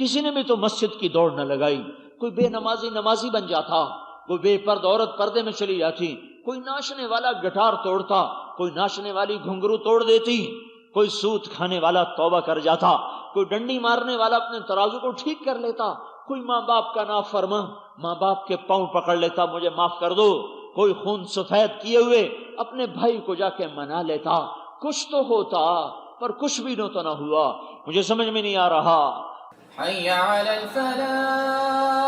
کسی نے بھی تو مسجد کی دوڑ نہ لگائی. کوئی بے نمازی نمازی بن جاتا، کوئی بے پردہ عورت پردے میں چلی جاتی، کوئی ناچنے والا گٹار توڑتا، کوئی ناچنے والی گھنگرو توڑ دیتی، کوئی سود کھانے والا توبہ کر جاتا، کوئی ڈنڈی مارنے والا اپنے ترازو کو ٹھیک کر لیتا، کوئی ماں باپ کا نافرمان ماں باپ کے پاؤں پکڑ لیتا مجھے معاف کر دو، کوئی خون سفید کیے ہوئے اپنے بھائی کو جا کے منا لیتا. کچھ تو ہوتا پر کچھ بھی تو نہ ہوا. مجھے سمجھ میں نہیں آ رہا. حی علی الفلاح.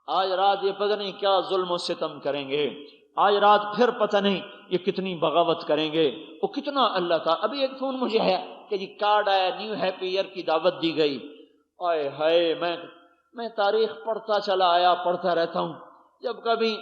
آج رات یہ پتہ نہیں کیا ظلم و ستم کریں گے، آج رات پھر پتہ نہیں یہ کتنی بغاوت کریں گے، وہ کتنا اللہ کا. ابھی ایک فون مجھے ہے کہ جی کارڈ آیا، نیو ہیپی ایئر کی دعوت دی گئی. آئے ہائے، میں تاریخ پڑھتا چلا آیا، پڑھتا رہتا ہوں. جب کبھی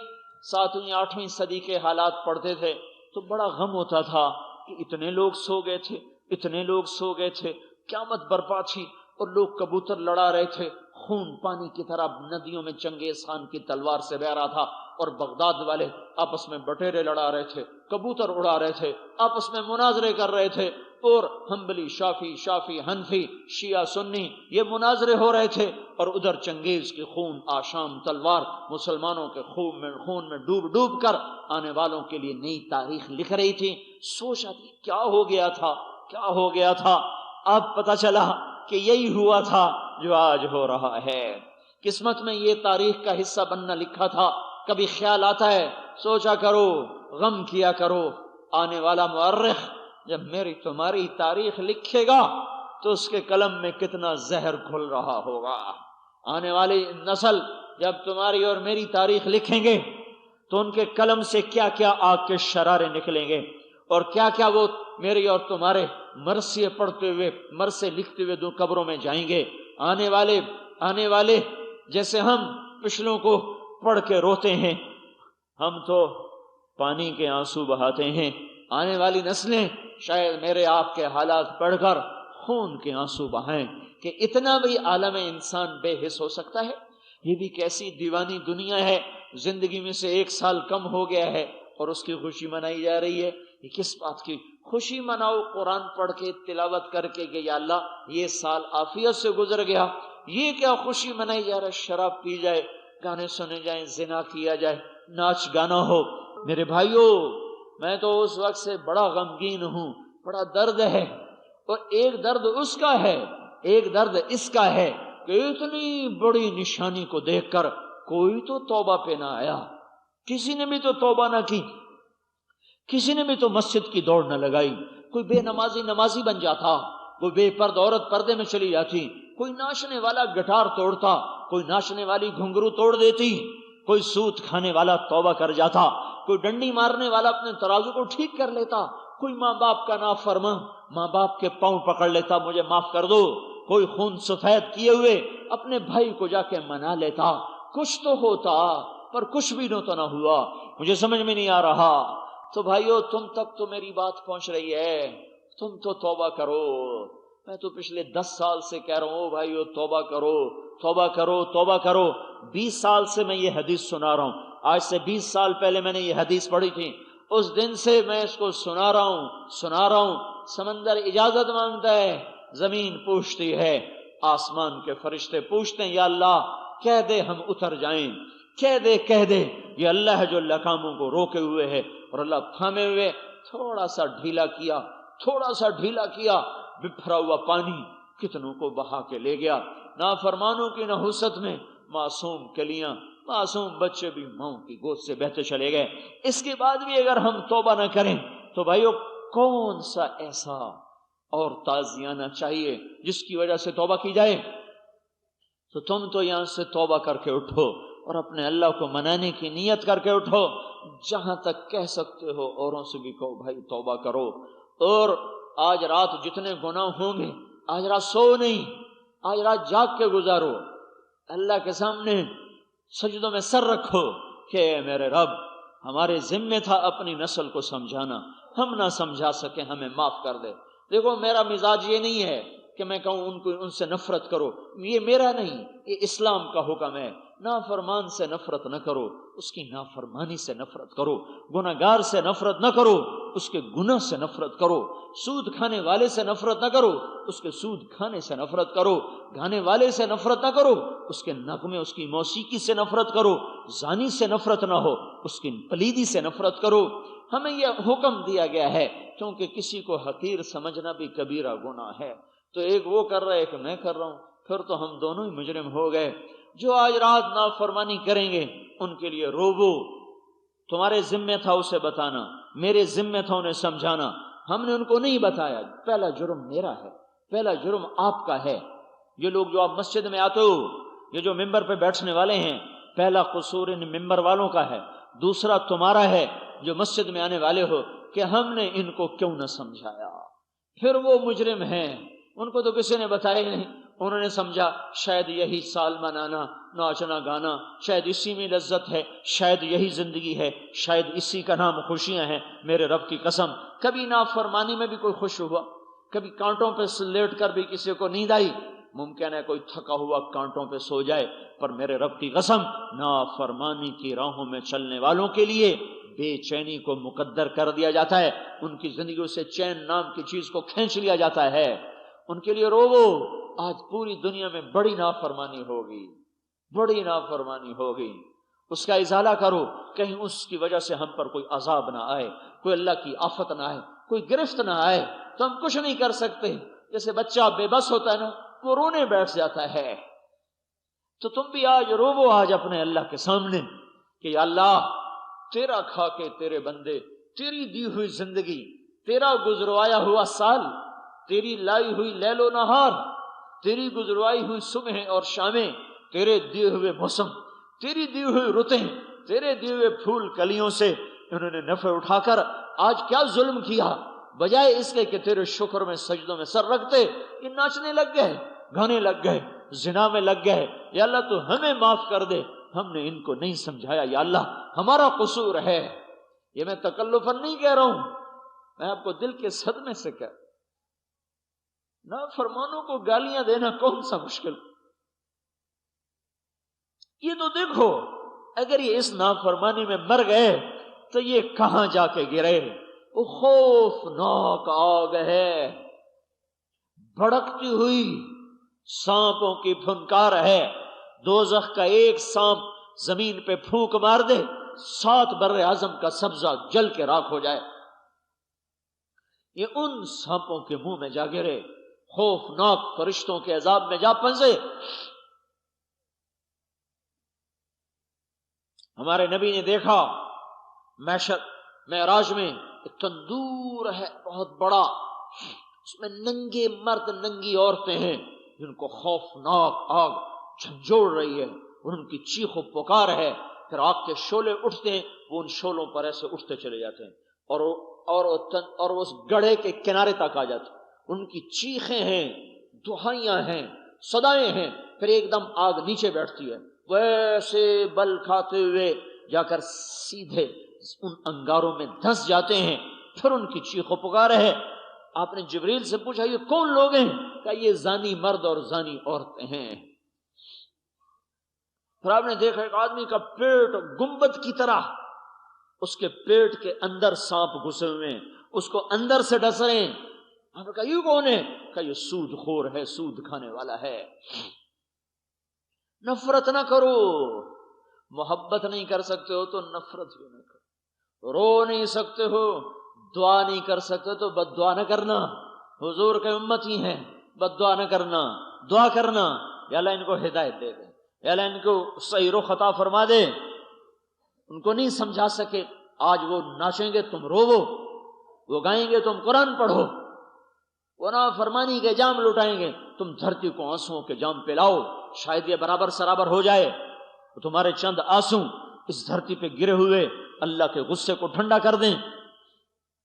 7ویں 8ویں صدی کے حالات پڑھتے تھے تو بڑا غم ہوتا تھا کہ اتنے لوگ سو گئے تھے، اتنے لوگ سو گئے تھے، قیامت برپا تھی اور لوگ کبوتر لڑا رہے تھے، خون پانی کی طرح ندیوں میں چنگیز خان کی تلوار سے بہہ رہا تھا، اور بغداد والے آپس میں بٹیرے لڑا رہے تھے، کبوتر اڑا رہے تھے، آپس میں مناظرے کر رہے تھے، اور حنبلی شافی حنفی شیعہ سنی یہ مناظرے ہو رہے تھے، اور ادھر چنگیز کی خون آشام تلوار مسلمانوں کے خون میں ڈوب ڈوب کر آنے والوں کے لیے نئی تاریخ لکھ رہی تھی. سوچا تھی کیا ہو گیا تھا، کیا ہو گیا تھا. اب پتہ چلا کہ یہی ہوا تھا جو آج ہو رہا ہے. قسمت میں یہ تاریخ کا حصہ بننا لکھا تھا. کبھی خیال آتا ہے، سوچا کرو، غم کیا کرو، آنے والا مورخ جب میری تمہاری تاریخ لکھے گا تو اس کے قلم میں کتنا زہر گھل رہا ہوگا. آنے والی نسل جب تمہاری اور میری تاریخ لکھیں گے تو ان کے قلم سے کیا کیا آگ کے شرارے نکلیں گے، اور کیا کیا وہ میری اور تمہارے مرثیے پڑھتے ہوئے، مرثے لکھتے ہوئے دو قبروں میں جائیں گے. آنے والے جیسے ہم پچھلوں کو پڑھ کے روتے ہیں، ہم تو پانی کے آنسو بہاتے ہیں. آنے والی نسلیں شاید میرے آپ کے حالات پڑھ کر خون کے آنسو بہائیں کہ اتنا بھی عالم انسان بے حس ہو سکتا ہے. یہ بھی کیسی دیوانی دنیا ہے، زندگی میں سے 1 سال کم ہو گیا ہے اور اس کی خوشی منائی جا رہی ہے. یہ کس بات کی خوشی مناؤ؟ قرآن پڑھ کے تلاوت کر کے کہ یا اللہ یہ سال عافیت سے گزر گیا. یہ کیا خوشی منائی جا رہا ہے؟ شراب پی جائے، گانے سنے جائیں، زنا کیا جائے، ناچ گانا ہو. میرے بھائیوں، میں تو اس وقت سے بڑا غمگین ہوں، بڑا درد ہے. اور ایک درد اس کا ہے، ایک درد اس کا ہے کہ اتنی بڑی نشانی کو دیکھ کر کوئی تو توبہ پہ نہ آیا، کسی نے بھی تو توبہ نہ کی، کسی نے بھی تو مسجد کی دوڑ نہ لگائی. کوئی بے نمازی نمازی بن جاتا، کوئی بے پردہ عورت پردے میں چلی جاتی، کوئی ناچنے والا گٹار توڑتا، کوئی ناچنے والی گھنگرو توڑ دیتی، کوئی سود کھانے والا توبہ کر جاتا، کوئی ڈنڈی مارنے والا اپنے ترازو کو ٹھیک کر لیتا، کوئی ماں باپ کا نافرمان ماں باپ کے پاؤں پکڑ لیتا مجھے معاف کر دو، کوئی خون سفید کیے ہوئے اپنے بھائی کو جا کے منا لیتا. کچھ تو ہوتا پر کچھ بھی تو نہ ہوا. مجھے سمجھ میں نہیں آ رہا. تو بھائیو، تم تک تو میری بات پہنچ رہی ہے، تم تو توبہ کرو. میں تو پچھلے 10 سال سے کہہ رہا ہوں بھائیو توبہ کرو، توبہ کرو، توبہ کرو. 20 سال سے میں یہ حدیث سنا رہا ہوں. آج سے 20 سال پہلے میں نے یہ حدیث پڑھی تھی، اس دن سے میں اس کو سنا رہا ہوں. سمندر اجازت مانگتا ہے، زمین پوچھتی ہے، آسمان کے فرشتے پوچھتے ہیں یا اللہ کہہ دے ہم اتر جائیں، کہہ دے. یہ اللہ ہے جو لکاموں کو روکے ہوئے ہے، اور اللہ تھامے ہوئے. تھوڑا سا ڈھیلا کیا، بپھرا ہوا پانی کتنوں کو بہا کے لے گیا. نافرمانوں کی نحوست میں معصوم کلیاں، معصوم بچے بھی ماؤں کی گود سے بہتے چلے گئے. اس کے بعد بھی اگر ہم توبہ نہ کریں تو بھائیو کون سا ایسا اور تازیانہ چاہیے جس کی وجہ سے توبہ کی جائے؟ تو تم تو یہاں سے توبہ کر کے اٹھو اور اپنے اللہ کو منانے کی نیت کر کے اٹھو. جہاں تک کہہ سکتے ہو اوروں سے بھی کہو بھائی توبہ کرو. اور آج رات جتنے گناہ ہوں گے، آج رات سو نہیں، آج رات جاگ کے گزارو. اللہ کے سامنے سجدوں میں سر رکھو کہ اے میرے رب، ہمارے ذمہ تھا اپنی نسل کو سمجھانا، ہم نہ سمجھا سکے، ہمیں معاف کر دے. دیکھو میرا مزاج یہ نہیں ہے کہ میں کہوں ان سے نفرت کرو، یہ میرا نہیں، یہ اسلام کا حکم ہے نافرمان سے نفرت نہ کرو، اس کی نافرمانی سے نفرت کرو، گناہگار سے نفرت نہ کرو، اس کے گناہ سے نفرت کرو، سود کھانے والے سے نفرت نہ کرو، اس کے سود کھانے سے نفرت کرو، گانے والے سے نفرت نہ کرو، اس کے نغمے اس کی موسیقی سے نفرت کرو، زانی سے نفرت نہ ہو، اس کی پلیدی سے نفرت کرو۔ ہمیں یہ حکم دیا گیا ہے کیونکہ کسی کو حقیر سمجھنا بھی کبیرہ گناہ ہے، تو ایک وہ کر رہا ہے ایک میں کر رہا ہوں، پھر تو ہم دونوں ہی مجرم ہو گئے۔ جو آج رات نافرمانی کریں گے ان کے لیے روبو، تمہارے ذمہ تھا اسے بتانا، میرے ذمہ تھا انہیں سمجھانا، ہم نے ان کو نہیں بتایا۔ پہلا جرم میرا ہے، پہلا جرم آپ کا ہے۔ یہ لوگ جو آپ مسجد میں آتے ہو، یہ جو ممبر پہ بیٹھنے والے ہیں، پہلا قصور ان ممبر والوں کا ہے، دوسرا تمہارا ہے جو مسجد میں آنے والے ہو کہ ہم نے ان کو کیوں نہ سمجھایا۔ پھر وہ مجرم ہیں، ان کو تو کسی نے بتایا ہی نہیں، انہوں نے سمجھا شاید یہی سال منانا، ناچنا گانا، شاید اسی میں لذت ہے، شاید یہی زندگی ہے، شاید اسی کا نام خوشیاں ہیں۔ میرے رب کی قسم، کبھی نافرمانی میں بھی کوئی خوش ہوا؟ کبھی کانٹوں پہ لیٹ کر بھی کسی کو نیند آئی؟ ممکن ہے کوئی تھکا ہوا کانٹوں پہ سو جائے، پر میرے رب کی قسم نافرمانی کی راہوں میں چلنے والوں کے لیے بے چینی کو مقدر کر دیا جاتا ہے، ان کی زندگیوں سے چین نام کی چیز کو کھینچ لیا جاتا ہے۔ ان کے لیے روو، آج پوری دنیا میں بڑی نافرمانی ہوگی، بڑی نافرمانی ہوگی، اس کا ازالہ کرو، کہیں اس کی وجہ سے ہم پر کوئی عذاب نہ آئے، کوئی اللہ کی آفت نہ آئے، کوئی گرفت نہ آئے۔ تو ہم کچھ نہیں کر سکتے، جیسے بچہ بے بس ہوتا ہے نا، وہ رونے بیٹھ جاتا ہے۔ تو تم بھی آج روو آج اپنے اللہ کے سامنے کہ یا اللہ، تیرا کھا کے تیرے بندے، تیری دی ہوئی زندگی، تیرا گزروایا ہوا سال، تیری لائی ہوئی لیل و نہار، تیری گزروائی ہوئی صبح اور شامیں، تیرے دیے ہوئے موسم، تیری دی ہوئی رتیں، تیرے دیے ہوئے پھول کلیوں سے انہوں نے نفع اٹھا کر آج کیا ظلم کیا، بجائے اس کے کہ تیرے شکر میں سجدوں میں سر رکھتے، یہ ناچنے لگ گئے، گانے لگ گئے، زنا میں لگ گئے۔ یا اللہ تو ہمیں معاف کر دے، ہم نے ان کو نہیں سمجھایا، یا اللہ ہمارا قصور ہے۔ یہ میں تکلفاً نہیں کہہ رہا ہوں، میں آپ کو دل کے صدمے سے کہہ، نافرمانوں کو گالیاں دینا کون سا مشکل؟ یہ تو دیکھو، اگر یہ اس نافرمانی میں مر گئے تو یہ کہاں جا کے گرے؟ وہ خوفناک آگ ہے، بھڑکتی ہوئی سانپوں کی پھنکار ہے۔ دوزخ کا ایک سانپ زمین پہ پھونک مار دے، 7 بر اعظم کا سبزہ جل کے راکھ ہو جائے۔ یہ ان سانپوں کے منہ میں جا گرے، خوفناک فرشتوں کے عذاب میں جا پھنسے۔ ہمارے نبی نے دیکھا محشر معراج میں ایک تندور ہے بہت بڑا، اس میں ننگے مرد ننگی عورتیں ہیں جن کو خوفناک آگ جھنجھوڑ رہی ہے، اور ان کی چیخ و پکار ہے۔ پھر آگ کے شعلے اٹھتے ہیں، وہ ان شعلوں پر ایسے اٹھتے چلے جاتے ہیں اور اس گڑھے کے کنارے تک آ جاتے ہیں۔ ان کی چیخیں ہیں، دہائیاں ہیں، صدائیں ہیں، پھر ایک دم آگ نیچے بیٹھتی ہے، ویسے بل کھاتے ہوئے جا کر سیدھے ان انگاروں میں دھس جاتے ہیں۔ پھر ان کی چیخ و پکار ہے۔ آپ نے جبریل سے پوچھا یہ کون لوگ ہیں؟ کہا یہ زانی مرد اور زانی عورتیں ہیں۔ پھر آپ نے دیکھا ایک آدمی کا پیٹ گنبد کی طرح، اس کے پیٹ کے اندر سانپ گھسے ہوئے ہیں، اس کو اندر سے ڈس رہے ہیں۔ آپ نے کہا یہ کون ہے؟ کہا یہ سود خور ہے، سود کھانے والا ہے۔ نفرت نہ کرو، محبت نہیں کر سکتے ہو تو نفرت بھی نہ کرو، رو نہیں سکتے ہو، دعا نہیں کر سکتے تو بد دعا نہ کرنا۔ حضور کے امتی ہیں، بد دعا نہ کرنا، دعا کرنا، یا اللہ ان کو ہدایت دے دے، یا اللہ ان کو صحیح رخ عطا فرما دے۔ ان کو نہیں سمجھا سکے، آج وہ ناچیں گے تم روو، وہ گائیں گے تم قرآن پڑھو، وہ نافرمانی کے جام لٹائیں گے تم دھرتی کو آنسوؤں کے جام پلاؤ۔ شاید یہ برابر سرابر ہو جائے تو تمہارے چند آنسو اس دھرتی پہ گرے ہوئے اللہ کے غصے کو ٹھنڈا کر دیں۔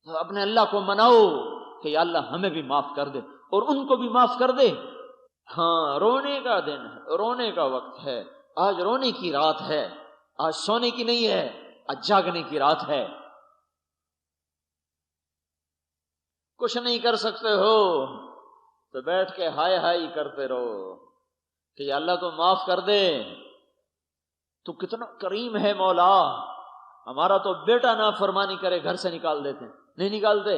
تو اپنے اللہ کو مناؤ کہ یا اللہ ہمیں بھی معاف کر دے اور ان کو بھی معاف کر دے۔ ہاں، رونے کا دن ہے، رونے کا وقت ہے، آج رونے کی رات ہے، آج سونے کی نہیں ہے، آج جاگنے کی رات ہے۔ کچھ نہیں کر سکتے ہو تو بیٹھ کے ہائے ہائے کرتے رہو کہ یا اللہ تو معاف کر دے، تو کتنا کریم ہے مولا. ہمارا تو بیٹا نافرمانی کرے گھر سے نکال دیتے ہیں. نہیں نکالتے.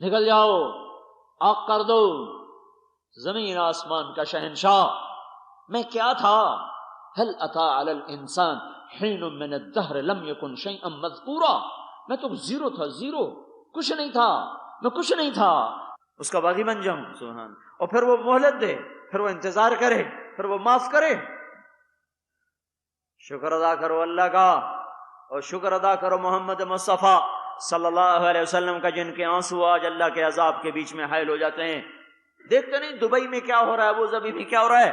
نکل جاؤ، آگ کر دو. زمین آسمان کا شہنشاہ میں کیا تھا. هل اتى على الانسان حين من الدهر لم يكن شيئا مذكورا. میں تو زیرو تھا، زیرو، کچھ نہیں تھا، میں کچھ نہیں تھا. اس کا باغی بن جاؤں. سبحان. اور پھر وہ مہلت دے، پھر وہ انتظار کرے، پھر وہ معاف کرے. شکر ادا کرو اللہ کا، اور شکر ادا کرو محمد مصطفیٰ صلی اللہ علیہ وسلم کا، جن کے آنسو آج اللہ کے عذاب کے بیچ میں حائل ہو جاتے ہیں. دیکھتے نہیں دبئی میں کیا ہو رہا ہے، ابو ظبی میں کیا ہو رہا ہے.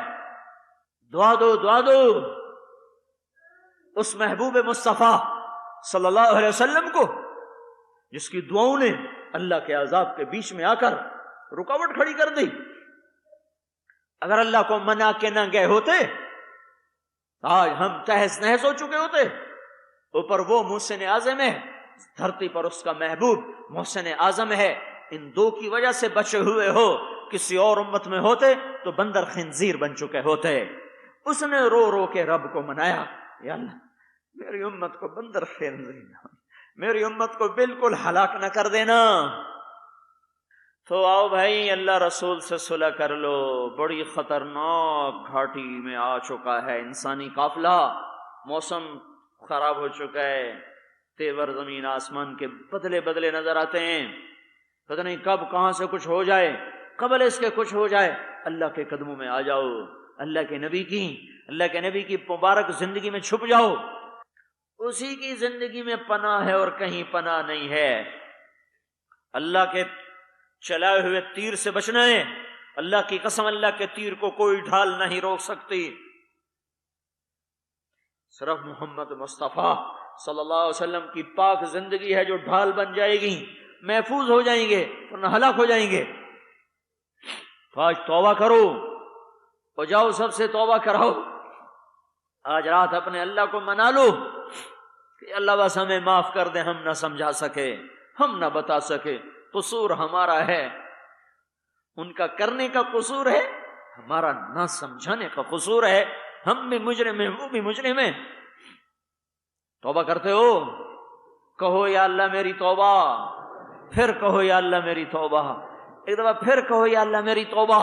دعا دو، دعا دو اس محبوب مصطفیٰ صلی اللہ علیہ وسلم کو، جس کی دعاؤں نے اللہ کے عذاب کے بیچ میں آ کر رکاوٹ کھڑی کر دی. اگر اللہ کو منا کے نہ گئے ہوتے آج ہم تہس نہس ہو چکے ہوتے. اوپر وہ محسن اعظم ہے، دھرتی پر اس کا محبوب محسن اعظم ہے. ان دو کی وجہ سے بچے ہوئے ہو. کسی اور امت میں ہوتے تو بندر خنزیر بن چکے ہوتے. اس نے رو رو کے رب کو منایا، یا اللہ میری امت کو بندر خنزیر نہ، میری امت کو بالکل ہلاک نہ کر دینا. تو آؤ بھائی اللہ رسول سے صلح کر لو. بڑی خطرناک گھاٹی میں آ چکا ہے انسانی قافلہ. موسم خراب ہو چکا ہے، تیور زمین آسمان کے بدلے بدلے نظر آتے ہیں. پتہ نہیں کب کہاں سے کچھ ہو جائے، قبل اس کے کچھ ہو جائے. اللہ کے قدموں میں آ جاؤ، اللہ کے نبی کی مبارک زندگی میں چھپ جاؤ. اسی کی زندگی میں پناہ ہے اور کہیں پناہ نہیں ہے. اللہ کے چلائے ہوئے تیر سے بچنا ہے. اللہ کی قسم، اللہ کے تیر کو کوئی ڈھال نہیں روک سکتی. صرف محمد مصطفیٰ صلی اللہ علیہ وسلم کی پاک زندگی ہے جو ڈھال بن جائے گی. محفوظ ہو جائیں گے ورنہ ہلاک ہو جائیں گے. تو آج توبہ کرو اور جاؤ سب سے توبہ کراؤ. آج رات اپنے اللہ کو منا لو کہ اللہ بس ہمیں معاف کر دے. ہم نہ سمجھا سکے، ہم نہ بتا سکے، قصور ہمارا ہے. ان کا کرنے کا قصور ہے، ہمارا نہ سمجھانے کا قصور ہے. ہم بھی مجرم ہیں، وہ بھی مجرم ہیں. توبہ کرتے ہو؟ کہو یا اللہ میری توبہ. پھر کہو یا اللہ میری توبہ. ایک دفعہ پھر کہو یا اللہ میری توبہ.